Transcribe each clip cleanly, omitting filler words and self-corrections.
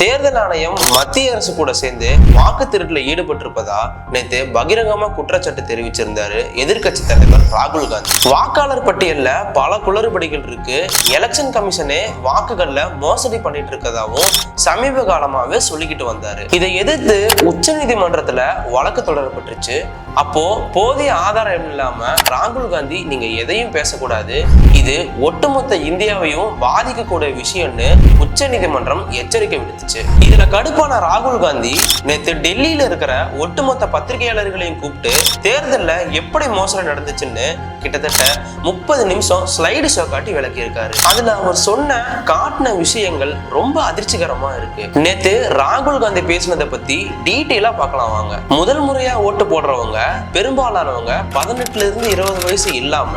தேர்தல் ஆணையம் மத்திய அரசு கூட சேர்ந்து வாக்கு திருட்டுல ஈடுபட்டிருப்பதா நேற்று பகிரங்கமா குற்றச்சாட்டு தெரிவிச்சிருந்தாரு எதிர்கட்சி தலைவர் ராகுல் காந்தி. வாக்காளர் பட்டியல்ல பல குளறுபடிகள் இருக்கு, எலெக்ஷன் கமிஷனே வாக்குகள்ல மோசடி பண்ணிட்டு இருக்கதாவும் சமீப காலமாவே சொல்லிக்கிட்டு வந்தாரு. இதை எதிர்த்து உச்ச நீதிமன்றத்துல வழக்கு தொடரப்பட்டுருச்சு. அப்போ போதிய ஆதாரம் இல்லாம ராகுல் காந்தி நீங்க எதையும் பேசக்கூடாது, இது ஒட்டுமொத்த இந்தியாவையும் பாதிக்கக்கூடிய விஷயம்னு உச்ச நீதிமன்றம் எச்சரிக்கை விடுத்துச்சு. இதுல கடுப்பான ராகுல் காந்தி நேற்று டெல்லியில இருக்கிற ஒட்டுமொத்த பத்திரிகையாளர்களையும் கூப்பிட்டு தேர்தல்ல எப்படி மோசடி நடந்துச்சுன்னு கிட்டத்தட்ட 30 நிமிஷம் ஸ்லைடு ஷோ காட்டி விளக்கி இருக்காரு. அதுல அவர் சொன்ன காட்டின விஷயங்கள் ரொம்ப அதிர்ச்சிகரமா இருக்கு. நேத்து ராகுல் காந்தி பேசினதை பத்தி டீட்டெயிலா பார்க்கலாம் வாங்க. முதல் முறையா ஓட்டு போடுறவங்க பெரும்பாலானவங்க 18 இருந்து 20 வயசு இல்லாம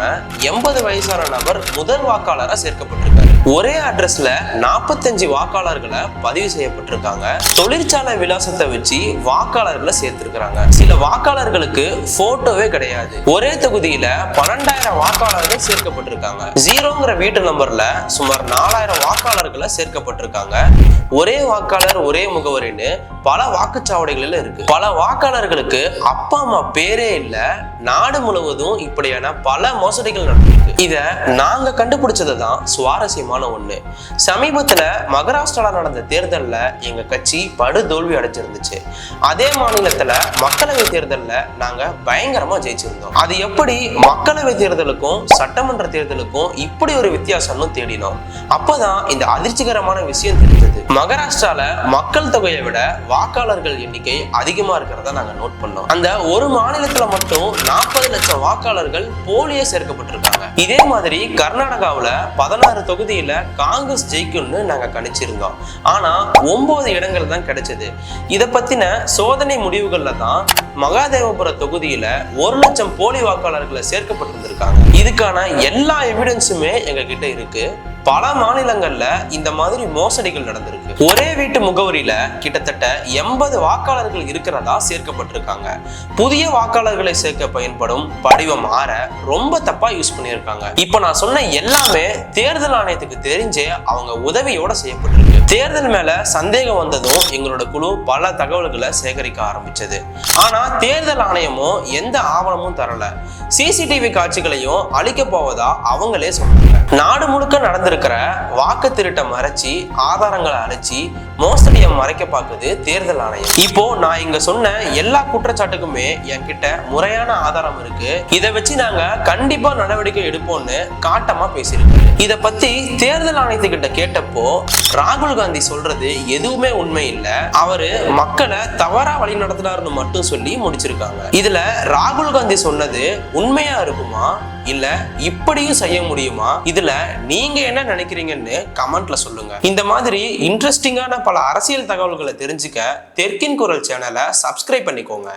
80 வயசான நபர் முதல் வாக்காளரா சேர்க்கப்பட்டிருக்காரு. ஒரே அட்ரஸ்ல 45 வாக்காளர்களை பதிவு செய்யப்பட்டிருக்காங்க. தொழிற்சாலை விலாசத்தை வச்சு வாக்காளர்களை சேர்த்திருக்கிறாங்க. சில வாக்காளர்களுக்கு போட்டோவே கிடையாது. ஒரே தொகுதியில 12,000 வாக்காளர்கள் சேர்க்கப்பட்டிருக்காங்க. 0ங்கிற வீட்டு நம்பர்ல சுமார் 4,000 வாக்காளர்களை சேர்க்கப்பட்டிருக்காங்க. ஒரே வாக்காளர் ஒரே முகவரின்னு பல வாக்குச்சாவடிகளில் இருக்கு. பல வாக்காளர்களுக்கு அப்பா அம்மா பேரே இல்ல. நாடு முழுவதும் இப்படியான பல மோசடிகள் நடந்திருக்கு. இத நாங்க கண்டுபிடிச்சதுதான் சுவாரஸ்யமான ஒண்ணு. சமீபத்துல மகாராஷ்டிரால நடந்த தேர்தல்ல எங்க கட்சி படு தோல்வி அடைஞ்சிருந்துச்சு. அதே மாநிலத்துல மக்களவை தேர்தல்ல நாங்க பயங்கரமா ஜெயிச்சிருந்தோம். அது எப்படி மக்களவை தேர்தலுக்கும் சட்டமன்ற தேர்தலுக்கும் இப்படி ஒரு வித்தியாசம்னு தேடினோம். அப்பதான் இந்த அதிர்ச்சிகரமான விஷயம் தெரிஞ்சது. மகாராஷ்டிரால மக்கள் தொகையை விட வாக்காளர்கள் எண்ணிக்கை அதிகமா இருக்கிறத நாங்க நோட் பண்ணோம். அந்த ஒரு மாநிலத்துல மட்டும் 40 லட்சம் வாக்காளர்கள் போலியே சேர்க்கப்பட்டிருக்காங்க. இதே மாதிரி கர்நாடகாவுல 16 தொகுதியில காங்கிரஸ் ஜெயிக்கும்னு நாங்க கணிச்சிருந்தோம். ஆனா 9 இடங்கள் தான் கிடைச்சது. இதை பத்தின சோதனை முடிவுகள்ல தான் மகாதேவபுர தொகுதியில 1 லட்சம் போலி வாக்காளர்களை சேர்க்கப்பட்டிருந்திருக்காங்க. இதுக்கான எல்லா எவிடன்ஸுமே எங்க கிட்ட இருக்கு. பல மாநிலங்கள்ல இந்த மாதிரி மோசடிகள் நடந்திருக்கு. ஒரே வீட்டு முகவரியில கிட்டத்தட்ட 80 வாக்காளர்கள் இருக்கிறதா சேர்க்கப்பட்டிருக்காங்க. புதிய வாக்காளர்களை சேர்க்க பயன்படும் படிவம் 6 ரொம்ப தப்பா யூஸ் பண்ணியிருக்காங்க. இப்ப நான் சொன்ன எல்லாமே தேர்தல் ஆணையத்துக்கு தெரிஞ்சே அவங்க உதவியோட செய்யப்பட்டிருக்கு. தேர்தல் மேல சந்தேகம் வந்ததும் எங்களோட குழு பல தகவல்களை சேகரிக்க ஆரம்பிச்சது. ஆனா தேர்தல் ஆணையமும் எந்த ஆவணமும் தரல. சிசிடிவி காட்சிகளையும் அழிக்க போவதா அவங்களே சொன்னாங்க. நாடு முழுக்க நடந்திருக்கிற வாக்கு திருட்டை மறைச்சி ஆதாரங்களை அழிச்சு மோசடியை மறைக்க பார்க்குது தேர்தல் ஆணையம். இப்போ நான் இங்க சொன்ன எல்லா குற்றச்சாட்டுக்குமே என்கிட்ட முறையான ஆதாரம் இருக்கு. இதை வச்சு நாங்க கண்டிப்பா நடவடிக்கை எடுப்போம்னு காட்டமா பேசியிருக்காரு. இதை பத்தி தேர்தல் ஆணையத்துக்கிட்ட கேட்டப்போ ராகுல் காந்தி சொல்றது எதுவுமே உண்மை இல்ல, அவரு மக்களை தவறா வழி நடத்தினாருன்னு மட்டும் சொல்லி முடிச்சிருக்காங்க. இதுல ராகுல் காந்தி சொன்னது உண்மையா இருக்குமா இல்ல இப்படியும் செய்ய முடியுமா? இதுல நீங்க என்ன நினைக்கிறீங்கன்னு கமெண்ட்ல சொல்லுங்க. இந்த மாதிரி இன்ட்ரெஸ்டிங்கான பல அரசியல் தகவல்களை தெரிஞ்சுக்க தெற்கின் குரல் சேனலை சப்ஸ்கிரைப் பண்ணிக்கோங்க.